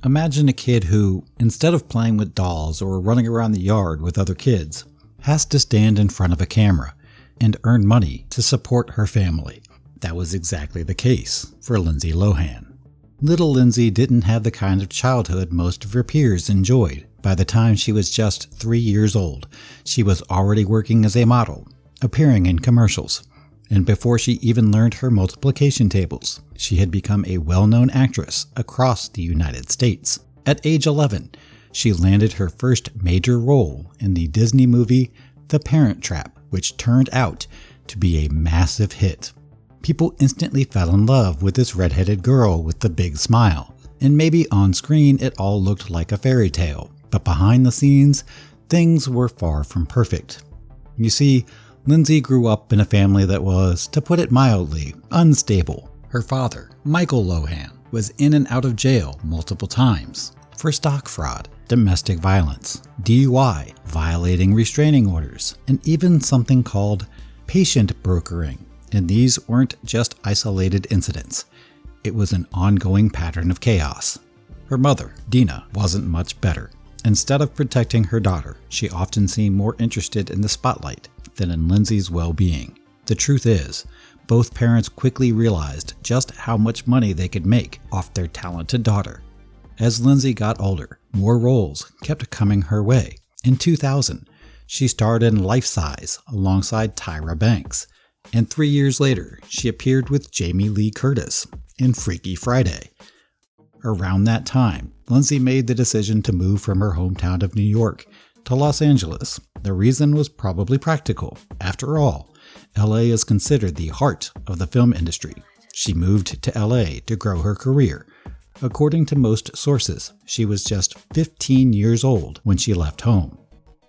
Imagine a kid who, instead of playing with dolls or running around the yard with other kids, has to stand in front of a camera and earn money to support her family. That was exactly the case for Lindsay Lohan. Little Lindsay didn't have the kind of childhood most of her peers enjoyed. By the time she was just 3 years old, she was already working as a model, appearing in commercials. And before she even learned her multiplication tables, she had become a well-known actress across the United States. At age 11, she landed her first major role in the Disney movie The Parent Trap, which turned out to be a massive hit. People instantly fell in love with this redheaded girl with the big smile. And maybe on screen it all looked like a fairy tale, but behind the scenes, things were far from perfect. You see, Lindsay grew up in a family that was, to put it mildly, unstable. Her father, Michael Lohan, was in and out of jail multiple times for stock fraud, domestic violence, DUI, violating restraining orders, and even something called patient brokering. And these weren't just isolated incidents. It was an ongoing pattern of chaos. Her mother, Dina, wasn't much better. Instead of protecting her daughter, she often seemed more interested in the spotlight than in Lindsay's well-being. The truth is, both parents quickly realized just how much money they could make off their talented daughter. As Lindsay got older, more roles kept coming her way. In 2000, she starred in Life Size alongside Tyra Banks. And 3 years later, she appeared with Jamie Lee Curtis in Freaky Friday. Around that time, Lindsay made the decision to move from her hometown of New York to Los Angeles. The reason was probably practical. After all, LA is considered the heart of the film industry. She moved to LA to grow her career. According to most sources, she was just 15 years old when she left home.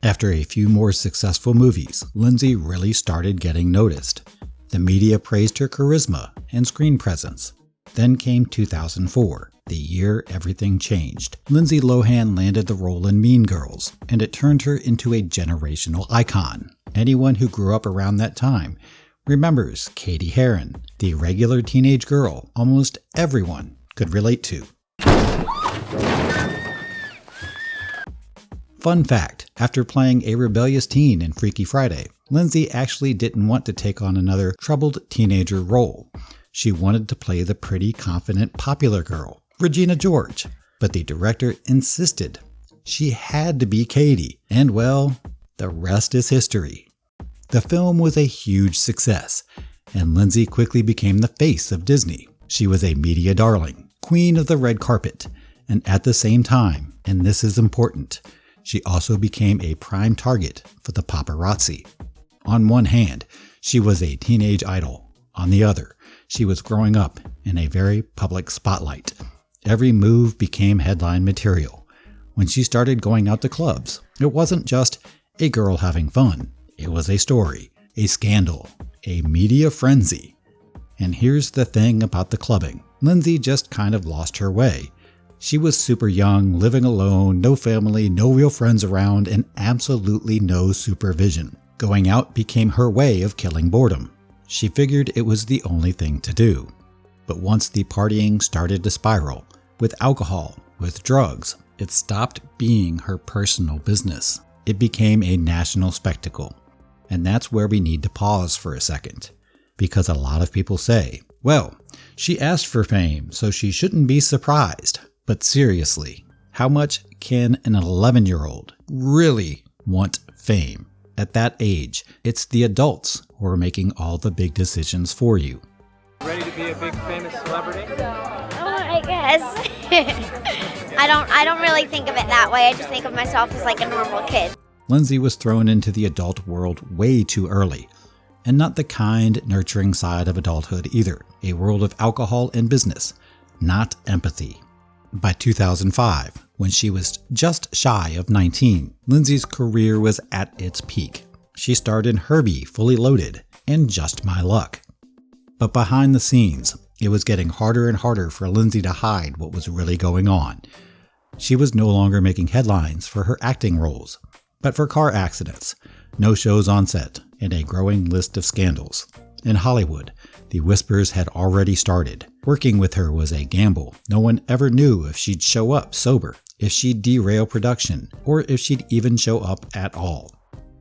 After a few more successful movies, Lindsay really started getting noticed. The media praised her charisma and screen presence. Then came 2004, the year everything changed. Lindsay Lohan landed the role in Mean Girls, and it turned her into a generational icon. Anyone who grew up around that time remembers Katie Heron, the regular teenage girl almost everyone could relate to. Fun fact, after playing a rebellious teen in Freaky Friday, Lindsay actually didn't want to take on another troubled teenager role. She wanted to play the pretty, confident, popular girl, Regina George. But the director insisted she had to be Katie. And well, the rest is history. The film was a huge success, and Lindsay quickly became the face of Disney. She was a media darling, queen of the red carpet, and at the same time, and this is important, she also became a prime target for the paparazzi. On one hand, she was a teenage idol. On the other, she was growing up in a very public spotlight. Every move became headline material. When she started going out to clubs, it wasn't just a girl having fun. It was a story, a scandal, a media frenzy. And here's the thing about the clubbing. Lindsay just kind of lost her way. She was super young, living alone, no family, no real friends around, and absolutely no supervision. Going out became her way of killing boredom. She figured it was the only thing to do. But once the partying started to spiral, with alcohol, with drugs, it stopped being her personal business. It became a national spectacle. And that's where we need to pause for a second. Because a lot of people say, well, she asked for fame, so she shouldn't be surprised. But seriously, how much can an 11-year-old really want fame? At that age, it's the adults who are making all the big decisions for you. Ready to be a big famous celebrity? I guess. I don't really think of it that way. I just think of myself as like a normal kid. Lindsay was thrown into the adult world way too early. And not the kind, nurturing side of adulthood either. A world of alcohol and business, not empathy. By 2005, when she was just shy of 19, Lindsay's career was at its peak. She starred in Herbie, Fully Loaded, and Just My Luck. But behind the scenes, it was getting harder and harder for Lindsay to hide what was really going on. She was no longer making headlines for her acting roles, but for car accidents, no shows on set, and a growing list of scandals. In Hollywood, the whispers had already started. Working with her was a gamble. No one ever knew if she'd show up sober, if she'd derail production, or if she'd even show up at all.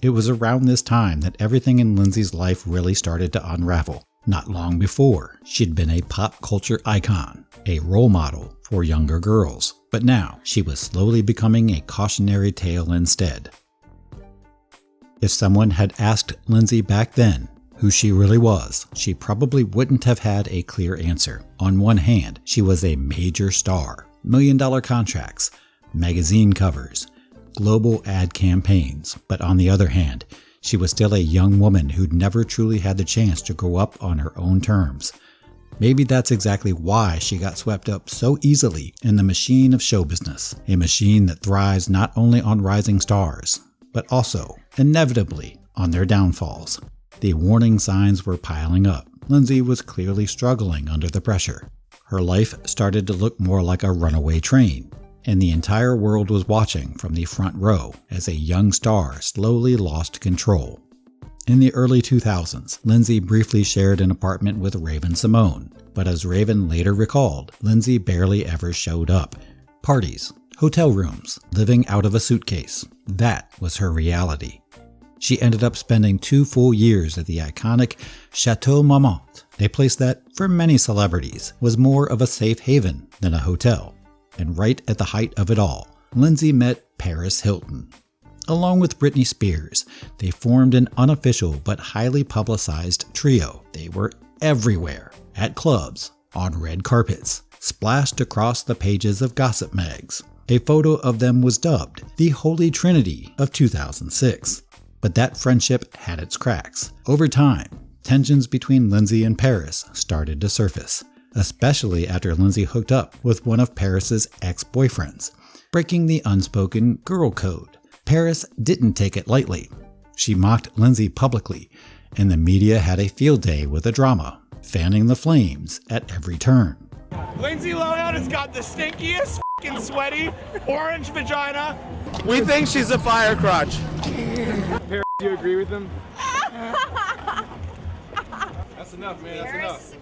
It was around this time that everything in Lindsay's life really started to unravel. Not long before, she'd been a pop culture icon, a role model for younger girls, but now she was slowly becoming a cautionary tale instead. If someone had asked Lindsay back then who she really was, she probably wouldn't have had a clear answer. On one hand, she was a major star, million-dollar contracts, magazine covers, global ad campaigns, but on the other hand, she was still a young woman who'd never truly had the chance to grow up on her own terms. Maybe that's exactly why she got swept up so easily in the machine of show business, a machine that thrives not only on rising stars, but also, inevitably, on their downfalls. The warning signs were piling up. Lindsay was clearly struggling under the pressure. Her life started to look more like a runaway train, and the entire world was watching from the front row as a young star slowly lost control. In the early 2000s, Lindsay briefly shared an apartment with Raven-Symoné, but as Raven later recalled, Lindsay barely ever showed up. Parties, hotel rooms, living out of a suitcase. That was her reality. She ended up spending 2 full years at the iconic Chateau Marmont, a place that, for many celebrities, was more of a safe haven than a hotel. And right at the height of it all, Lindsay met Paris Hilton. Along with Britney Spears, they formed an unofficial but highly publicized trio. They were everywhere, at clubs, on red carpets, splashed across the pages of gossip mags. A photo of them was dubbed the Holy Trinity of 2006. But that friendship had its cracks. Over time, tensions between Lindsay and Paris started to surface, especially after Lindsay hooked up with one of Paris's ex-boyfriends, breaking the unspoken girl code. Paris didn't take it lightly. She mocked Lindsay publicly, and the media had a field day with the drama, fanning the flames at every turn. Lindsay Lohan has got the stinkiest f***ing sweaty orange vagina. We think she's a fire crotch. Paris, do you agree with them? That's enough, man. That's enough.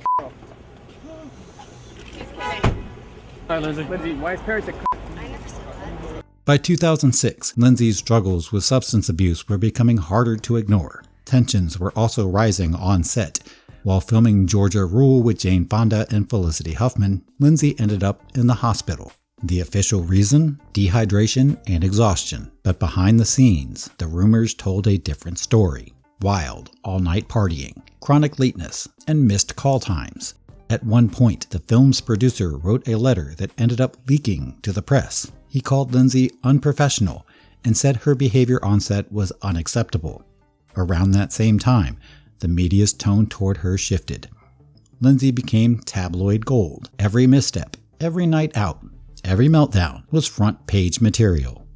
Alright, Lindsay. Lindsay, why is Paris a I never said that. By 2006, Lindsay's struggles with substance abuse were becoming harder to ignore. Tensions were also rising on set. While filming Georgia Rule with Jane Fonda and Felicity Huffman, Lindsay ended up in the hospital. The official reason? Dehydration and exhaustion. But behind the scenes, the rumors told a different story. Wild, all-night partying, chronic lateness, and missed call times. At one point, the film's producer wrote a letter that ended up leaking to the press. He called Lindsay unprofessional and said her behavior on set was unacceptable. Around that same time, the media's tone toward her shifted. Lindsay became tabloid gold. Every misstep, every night out, every meltdown was front-page material.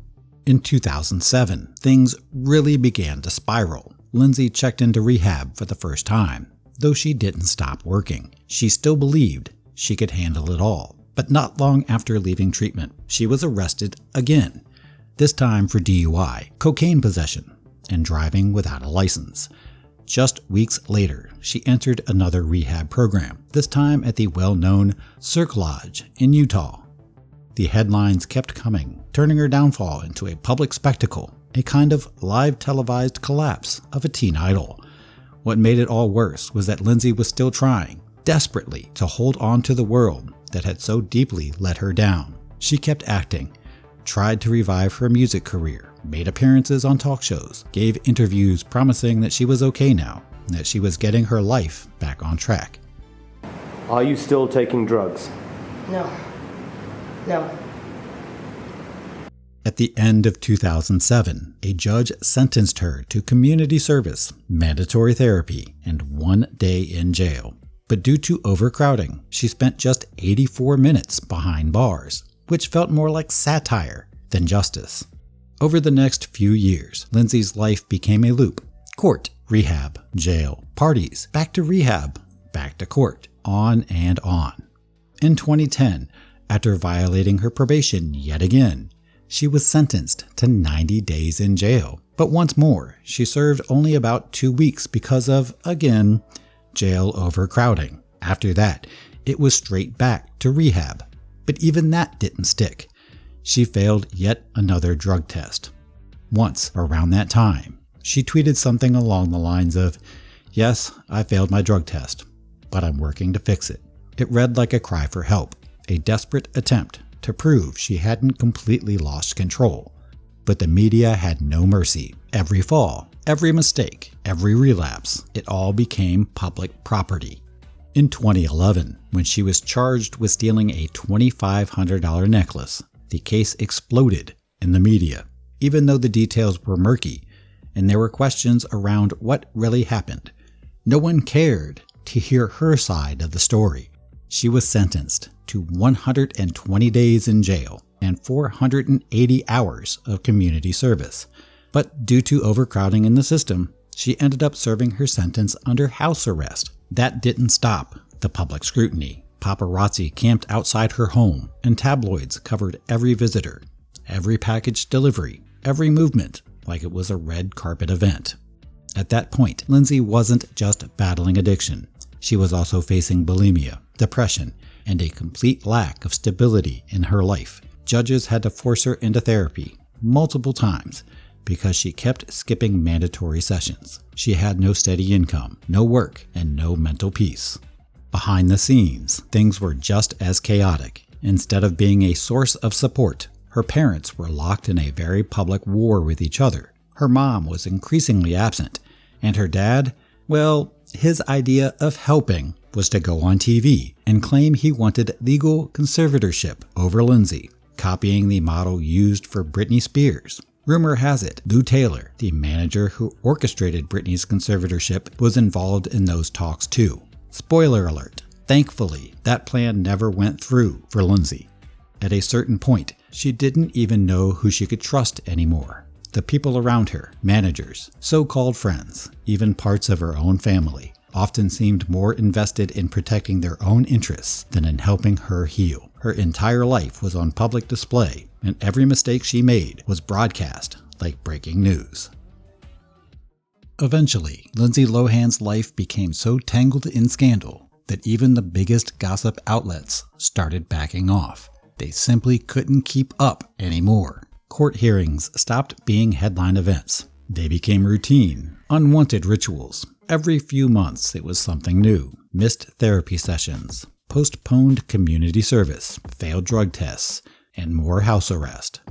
In 2007, things really began to spiral. Lindsay checked into rehab for the first time. Though she didn't stop working, she still believed she could handle it all. But not long after leaving treatment, she was arrested again, this time for DUI, cocaine possession, and driving without a license. Just weeks later, she entered another rehab program, this time at the well-known Cirque Lodge in Utah. The headlines kept coming, turning her downfall into a public spectacle, a kind of live televised collapse of a teen idol. What made it all worse was that Lindsay was still trying, desperately, to hold on to the world that had so deeply let her down. She kept acting, tried to revive her music career, made appearances on talk shows, gave interviews promising that she was okay now, and that she was getting her life back on track. Are you still taking drugs? No. No. At the end of 2007, a judge sentenced her to community service, mandatory therapy, and 1 day in jail. But due to overcrowding, she spent just 84 minutes behind bars, which felt more like satire than justice. Over the next few years, Lindsay's life became a loop. Court, rehab, jail, parties, back to rehab, back to court, on and on. In 2010, after violating her probation yet again, she was sentenced to 90 days in jail. But once more, she served only about 2 weeks because of, again, jail overcrowding. After that, it was straight back to rehab. But even that didn't stick. She failed yet another drug test. Once, around that time, she tweeted something along the lines of, "Yes, I failed my drug test, but I'm working to fix it." It read like a cry for help, a desperate attempt to prove she hadn't completely lost control. But the media had no mercy. Every fall, every mistake, every relapse, it all became public property. In 2011, when she was charged with stealing a $2,500 necklace, the case exploded in the media, even though the details were murky and there were questions around what really happened. No one cared to hear her side of the story. She was sentenced to 120 days in jail and 480 hours of community service. But due to overcrowding in the system, she ended up serving her sentence under house arrest. That didn't stop the public scrutiny. Paparazzi camped outside her home, and tabloids covered every visitor, every package delivery, every movement, like it was a red carpet event. At that point, Lindsay wasn't just battling addiction. She was also facing bulimia, depression, and a complete lack of stability in her life. Judges had to force her into therapy multiple times because she kept skipping mandatory sessions. She had no steady income, no work, and no mental peace. Behind the scenes, things were just as chaotic. Instead of being a source of support, her parents were locked in a very public war with each other. Her mom was increasingly absent, and her dad, well, his idea of helping was to go on TV and claim he wanted legal conservatorship over Lindsay, copying the model used for Britney Spears. Rumor has it, Lou Taylor, the manager who orchestrated Britney's conservatorship, was involved in those talks too. Spoiler alert, thankfully, that plan never went through for Lindsay. At a certain point, she didn't even know who she could trust anymore. The people around her, managers, so-called friends, even parts of her own family, often seemed more invested in protecting their own interests than in helping her heal. Her entire life was on public display, and every mistake she made was broadcast like breaking news. Eventually, Lindsay Lohan's life became so tangled in scandal that even the biggest gossip outlets started backing off. They simply couldn't keep up anymore. Court hearings stopped being headline events. They became routine, unwanted rituals. Every few months it was something new. Missed therapy sessions, postponed community service, failed drug tests, and more house arrest.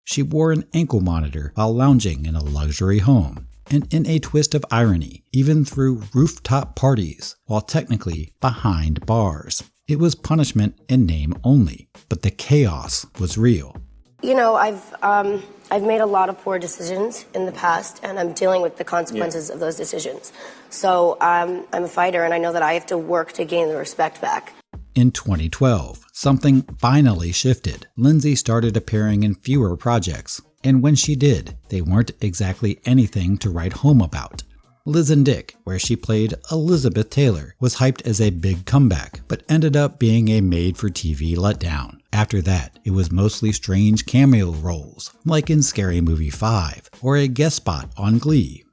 She wore an ankle monitor while lounging in a luxury home, and in a twist of irony, even threw rooftop parties while technically behind bars. It was punishment in name only, but the chaos was real. You know, I've made a lot of poor decisions in the past, and I'm dealing with the consequences of those decisions. So I'm a fighter, and I know that I have to work to gain the respect back. In 2012, something finally shifted. Lindsay started appearing in fewer projects, and when she did, they weren't exactly anything to write home about. Liz and Dick, where she played Elizabeth Taylor, was hyped as a big comeback, but ended up being a made-for-TV letdown. After that, it was mostly strange cameo roles, like in Scary Movie 5, or a guest spot on Glee.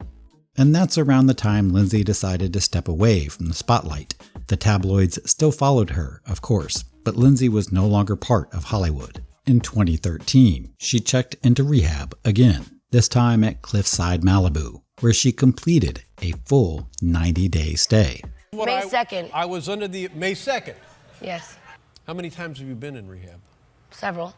And that's around the time Lindsay decided to step away from the spotlight. The tabloids still followed her, of course, but Lindsay was no longer part of Hollywood. In 2013, she checked into rehab again, this time at Cliffside, Malibu, where she completed a full 90-day stay. May 2nd. I was under the May 2nd. Yes. How many times have you been in rehab? Several.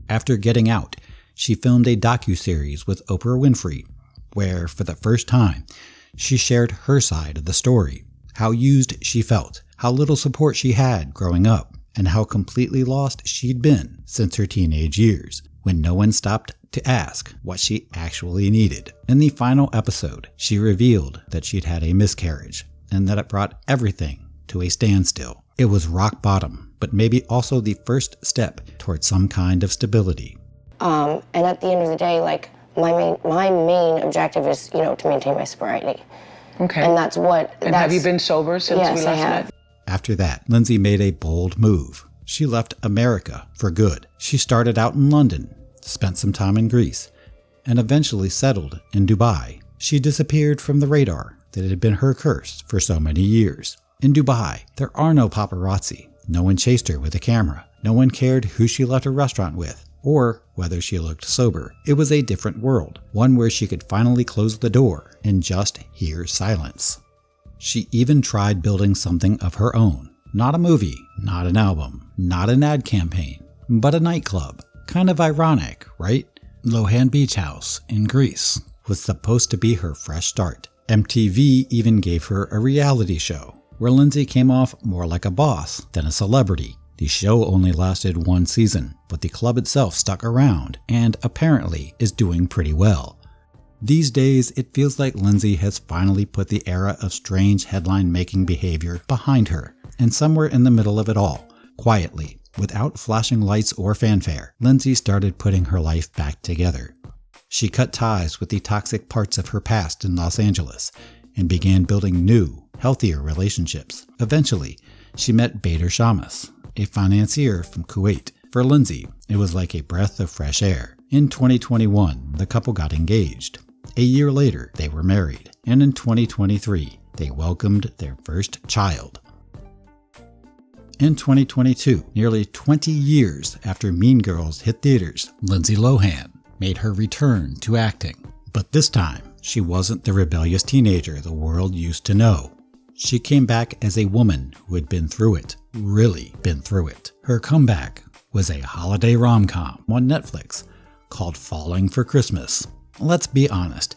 After getting out, she filmed a docuseries with Oprah Winfrey, where, for the first time, she shared her side of the story, how used she felt, how little support she had growing up, and how completely lost she'd been since her teenage years, when no one stopped to ask what she actually needed. In the final episode, she revealed that she'd had a miscarriage, and that it brought everything to a standstill. It was rock bottom, but maybe also the first step towards some kind of stability. And at the end of the day, like, my main objective is, to maintain my sobriety. Okay. And that's what... And have you been sober since we last I have. met? After that, Lindsay made a bold move. She left America for good. She started out in London, spent some time in Greece, and eventually settled in Dubai. She disappeared from the radar that it had been her curse for so many years. In Dubai, there are no paparazzi. No one chased her with a camera. No one cared who she left a restaurant with, or whether she looked sober. It was a different world, one where she could finally close the door and just hear silence. She even tried building something of her own. Not a movie, not an album, not an ad campaign, but a nightclub. Kind of ironic, right? Lohan Beach House in Greece was supposed to be her fresh start. MTV even gave her a reality show, where Lindsay came off more like a boss than a celebrity. The show only lasted one season, but the club itself stuck around and apparently is doing pretty well. These days, it feels like Lindsay has finally put the era of strange headline-making behavior behind her, and somewhere in the middle of it all, quietly, without flashing lights or fanfare, Lindsay started putting her life back together. She cut ties with the toxic parts of her past in Los Angeles and began building new, healthier relationships. Eventually, she met Bader Shamus, a financier from Kuwait. For Lindsay, it was like a breath of fresh air. In 2021, the couple got engaged. A year later, they were married, and in 2023, they welcomed their first child. In 2022, nearly 20 years after Mean Girls hit theaters, Lindsay Lohan made her return to acting. But this time, she wasn't the rebellious teenager the world used to know. She came back as a woman who had been through it, really been through it. Her comeback was a holiday rom-com on Netflix called Falling for Christmas. Let's be honest,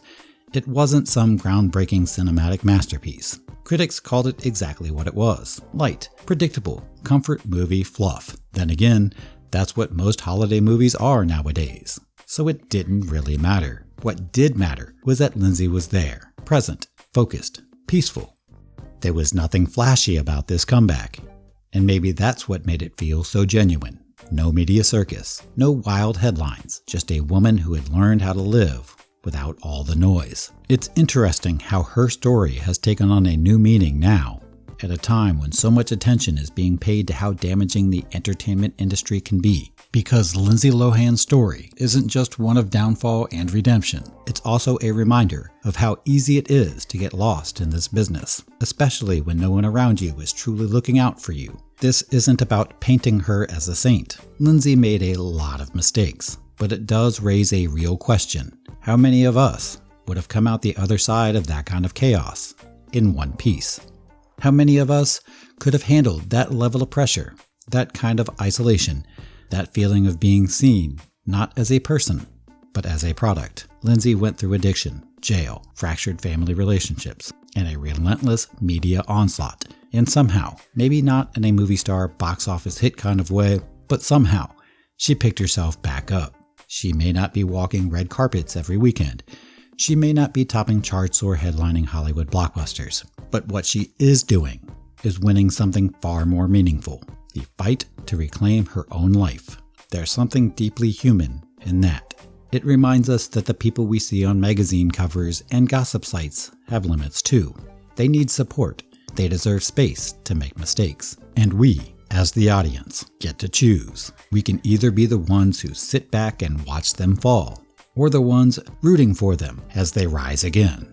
it wasn't some groundbreaking cinematic masterpiece. Critics called it exactly what it was: light, predictable, comfort movie fluff. Then again, that's what most holiday movies are nowadays. So it didn't really matter. What did matter was that Lindsay was there, present, focused, peaceful. There was nothing flashy about this comeback, and maybe that's what made it feel so genuine. No media circus, no wild headlines, just a woman who had learned how to live without all the noise. It's interesting how her story has taken on a new meaning now, at a time when so much attention is being paid to how damaging the entertainment industry can be. Because Lindsay Lohan's story isn't just one of downfall and redemption, it's also a reminder of how easy it is to get lost in this business, especially when no one around you is truly looking out for you. This isn't about painting her as a saint. Lindsay made a lot of mistakes, but it does raise a real question. How many of us would have come out the other side of that kind of chaos in one piece? How many of us could have handled that level of pressure, that kind of isolation, that feeling of being seen, not as a person, but as a product? Lindsay went through addiction, jail, fractured family relationships, and a relentless media onslaught. And somehow, maybe not in a movie star box office hit kind of way, but somehow, she picked herself back up. She may not be walking red carpets every weekend. She may not be topping charts or headlining Hollywood blockbusters. But what she is doing is winning something far more meaningful: the fight to reclaim her own life. There's something deeply human in that. It reminds us that the people we see on magazine covers and gossip sites have limits too. They need support. They deserve space to make mistakes. And we, as the audience, get to choose. We can either be the ones who sit back and watch them fall, or the ones rooting for them as they rise again.